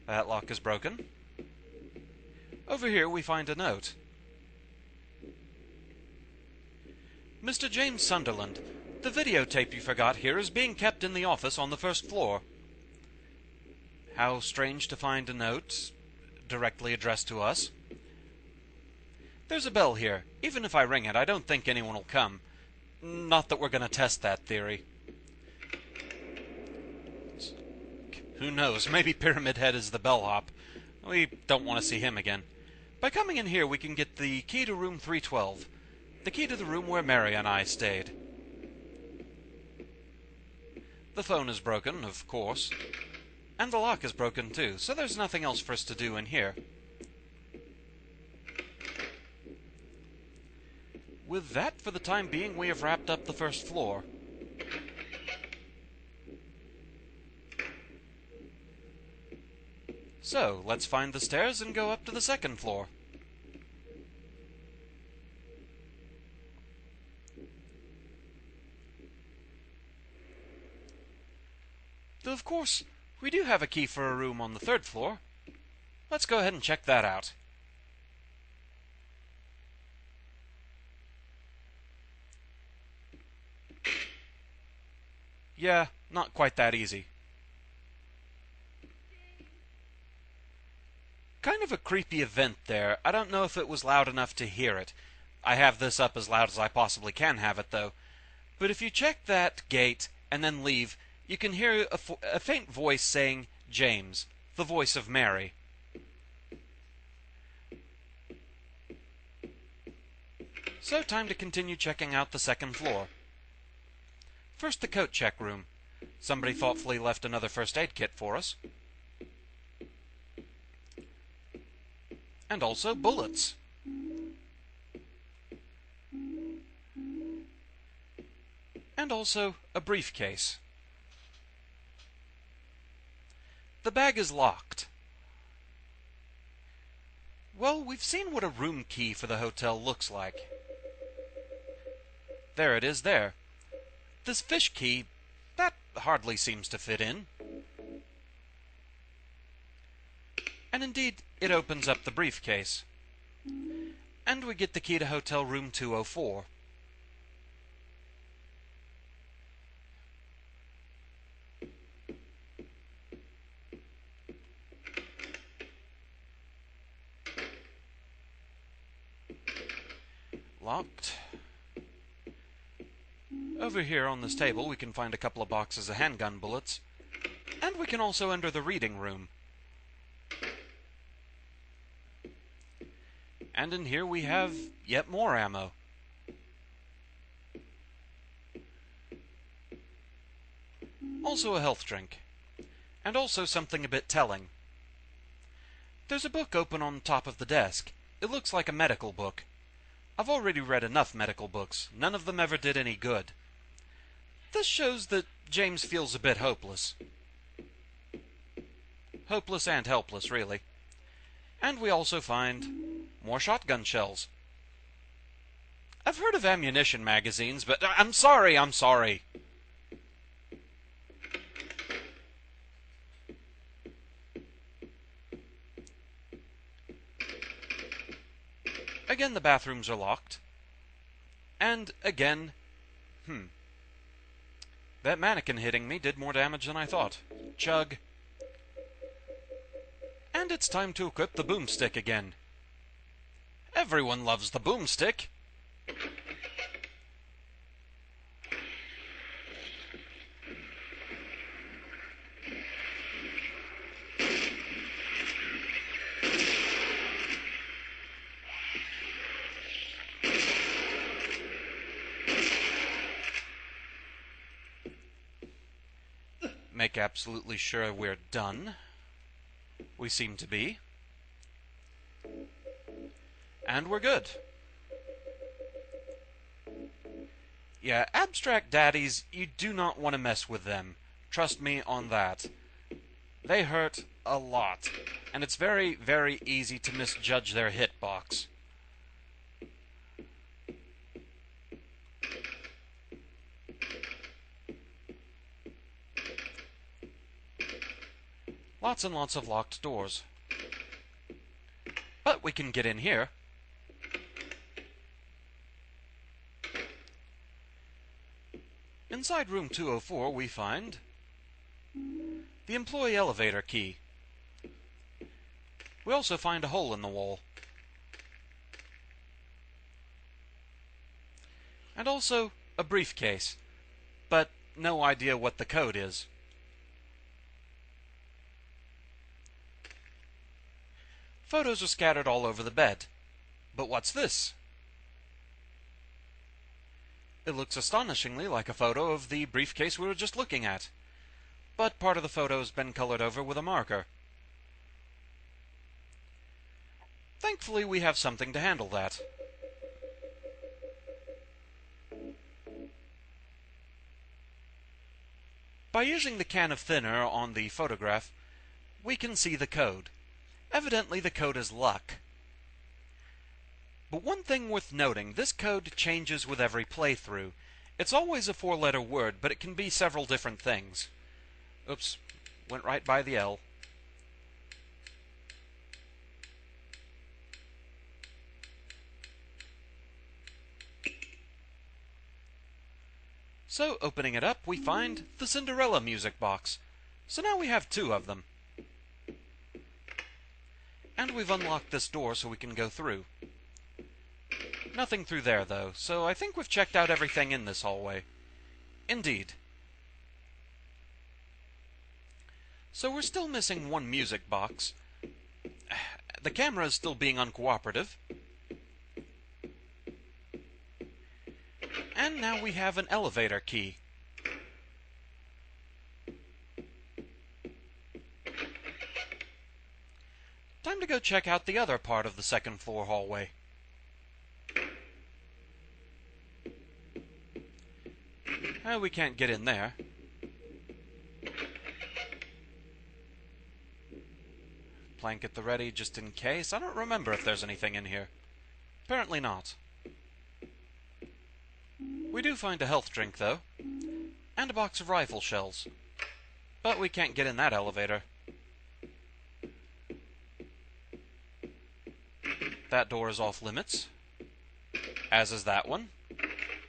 That lock is broken. Over here we find a note. Mr. James Sunderland, the videotape you forgot here is being kept in the office on the first floor. How strange to find a note directly addressed to us. There's a bell here. Even if I ring it, I don't think anyone will come. Not that we're going to test that theory. Who knows? Maybe Pyramid Head is the bellhop. We don't want to see him again. By coming in here, we can get the key to room 312. The key to the room where Mary and I stayed. The phone is broken, of course. And the lock is broken too, so there's nothing else for us to do in here. With that, for the time being, we have wrapped up the first floor. So, let's find the stairs and go up to the second floor. Though, of course, we do have a key for a room on the third floor. Let's go ahead and check that out. Yeah, not quite that easy. Kind of a creepy event there. I don't know if it was loud enough to hear it. I have this up as loud as I possibly can have it, though. But if you check that gate and then leave, you can hear a faint voice saying, James, the voice of Mary. So time to continue checking out the second floor. First, the coat check room. Somebody thoughtfully left another first aid kit for us. And also bullets. And also a briefcase. The bag is locked. Well, we've seen what a room key for the hotel looks like. There it is there. This fish key, that hardly seems to fit in. And indeed, it opens up the briefcase. And we get the key to hotel room 204. Locked. Over here on this table we can find a couple of boxes of handgun bullets. And we can also enter the reading room. And in here we have yet more ammo. Also a health drink. And also something a bit telling. There's a book open on top of the desk. It looks like a medical book. I've already read enough medical books. None of them ever did any good. This shows that James feels a bit hopeless. Hopeless and helpless, really. And we also find more shotgun shells. I've heard of ammunition magazines, but I'm sorry. Again, the bathrooms are locked. And again, that mannequin hitting me did more damage than I thought. Chug. And it's time to equip the boomstick again. Everyone loves the boomstick. Make absolutely sure we're done. We seem to be. And we're good. Yeah, abstract daddies, you do not want to mess with them. Trust me on that. They hurt a lot, and it's very, very easy to misjudge their hitbox. Lots and lots of locked doors. But we can get in here. Inside room 204 we find the employee elevator key. We also find a hole in the wall. And also a briefcase, but no idea what the code is. Photos are scattered all over the bed. But what's this? It looks astonishingly like a photo of the briefcase we were just looking at. But part of the photo has been colored over with a marker. Thankfully, we have something to handle that. By using the can of thinner on the photograph, we can see the code. Evidently, the code is luck. But one thing worth noting, this code changes with every playthrough. It's always a 4-letter word, but it can be several different things. Oops, went right by the L. So, opening it up, we find the Cinderella music box. So now we have 2 of them. And we've unlocked this door so we can go through. Nothing through there, though, so I think we've checked out everything in this hallway. Indeed. So we're still missing 1 music box. The camera is still being uncooperative. And now we have an elevator key. Time to go check out the other part of the 2nd floor hallway. We can't get in there. Plank at the ready just in case. I don't remember if there's anything in here. Apparently not. We do find a health drink, though, and a box of rifle shells. But we can't get in that elevator. That door is off limits, as is that one,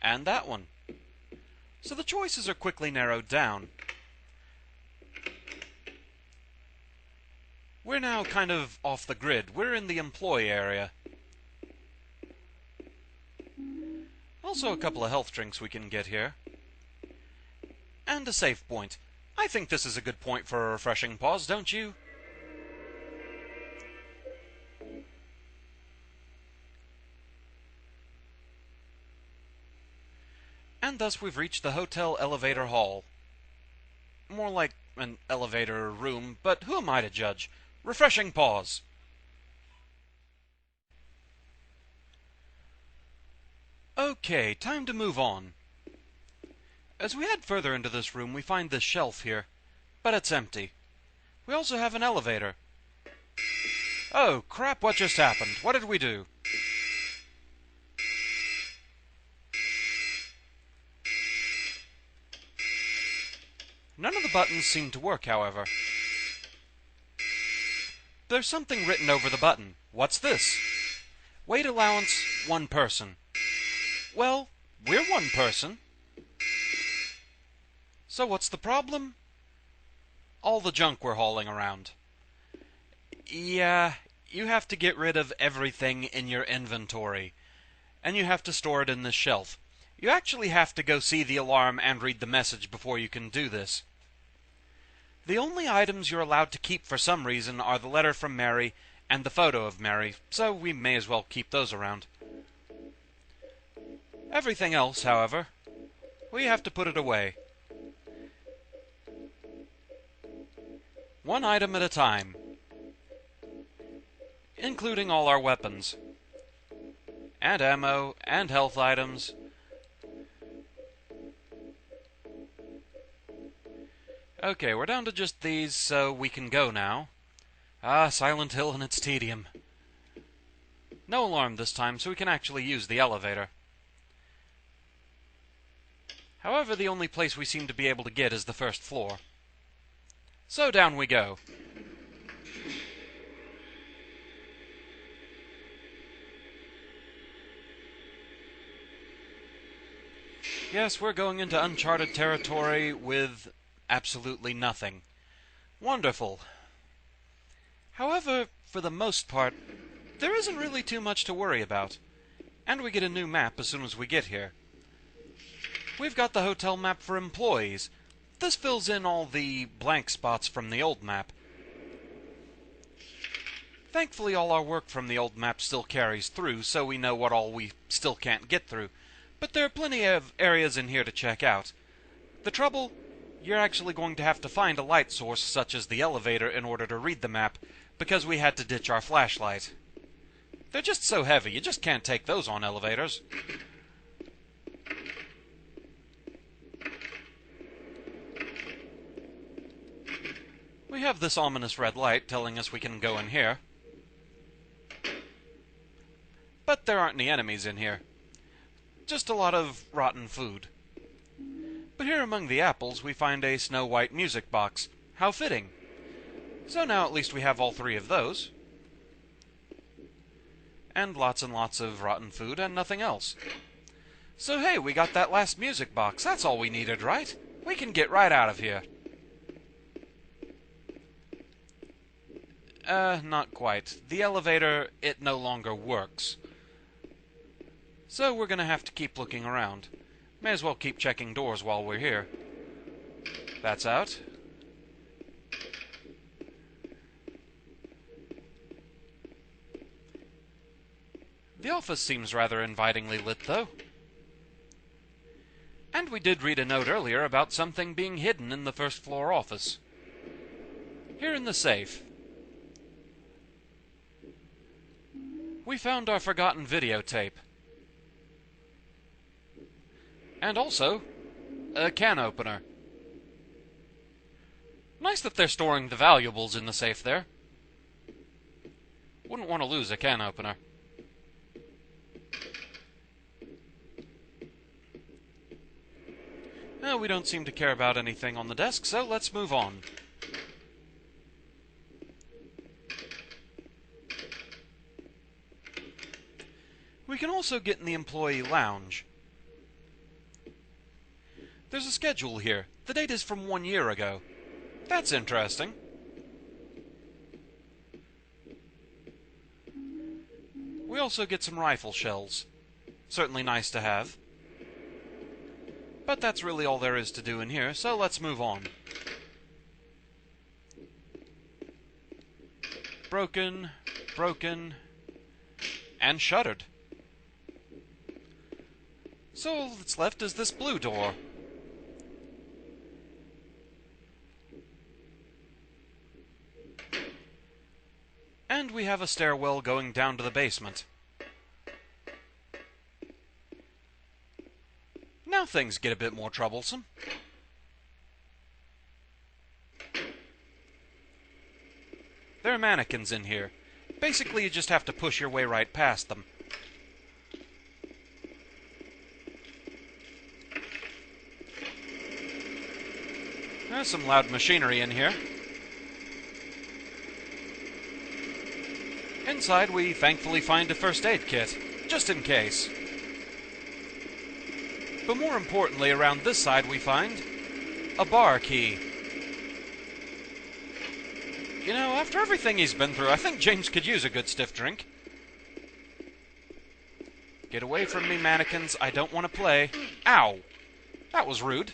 and that one. So the choices are quickly narrowed down. We're now kind of off the grid. We're in the employee area. Also a couple of health drinks we can get here. And a save point. I think this is a good point for a refreshing pause, don't you? And thus we've reached the hotel elevator hall. More like an elevator room, but who am I to judge? Refreshing pause. Okay, time to move on. As we head further into this room, we find this shelf here, but it's empty. We also have an elevator. Oh, crap, what just happened? What did we do? None of the buttons seem to work, however. There's something written over the button. What's this? Weight allowance, 1 person. Well, we're 1 person. So what's the problem? All the junk we're hauling around. Yeah, you have to get rid of everything in your inventory. And you have to store it in this shelf. You actually have to go see the alarm and read the message before you can do this. The only items you're allowed to keep for some reason are the letter from Mary and the photo of Mary, so we may as well keep those around. Everything else, however, we have to put it away. 1 item at a time, including all our weapons, and ammo, and health items. Okay, we're down to just these, so we can go now. Ah, Silent Hill and its tedium. No alarm this time, so we can actually use the elevator. However, the only place we seem to be able to get is the 1st floor. So down we go. Yes, we're going into uncharted territory with absolutely nothing. Wonderful. However, for the most part, there isn't really too much to worry about. And we get a new map as soon as we get here. We've got the hotel map for employees. This fills in all the blank spots from the old map. Thankfully, all our work from the old map still carries through, so we know what all we still can't get through. But there are plenty of areas in here to check out. The trouble? You're actually going to have to find a light source such as the elevator in order to read the map, because we had to ditch our flashlight. They're just so heavy, you just can't take those on elevators. We have this ominous red light telling us we can go in here. But there aren't any enemies in here. Just a lot of rotten food. But here among the apples we find a Snow White music box. How fitting. So now at least we have all three of those. And lots of rotten food and nothing else. So hey, we got that last music box. That's all we needed, right? We can get right out of here. Not quite. The elevator, it no longer works. So we're gonna have to keep looking around. May as well keep checking doors while we're here. That's out. The office seems rather invitingly lit, though. And we did read a note earlier about something being hidden in the first floor office. Here in the safe, we found our forgotten videotape. And also, a can opener. Nice that they're storing the valuables in the safe there. Wouldn't want to lose a can opener. We don't seem to care about anything on the desk, so let's move on. We can also get in the employee lounge. There's a schedule here. The date is from 1 year ago. That's interesting. We also get some rifle shells. Certainly nice to have. But that's really all there is to do in here, so let's move on. Broken, and shuttered. So all that's left is this blue door. And we have a stairwell going down to the basement. Now things get a bit more troublesome. There are mannequins in here. Basically, you just have to push your way right past them. There's some loud machinery in here. Inside, we thankfully find a first aid kit, just in case. But more importantly, around this side we find a bar key. You know, after everything he's been through, I think James could use a good stiff drink. Get away from me, mannequins. I don't want to play. Ow! That was rude.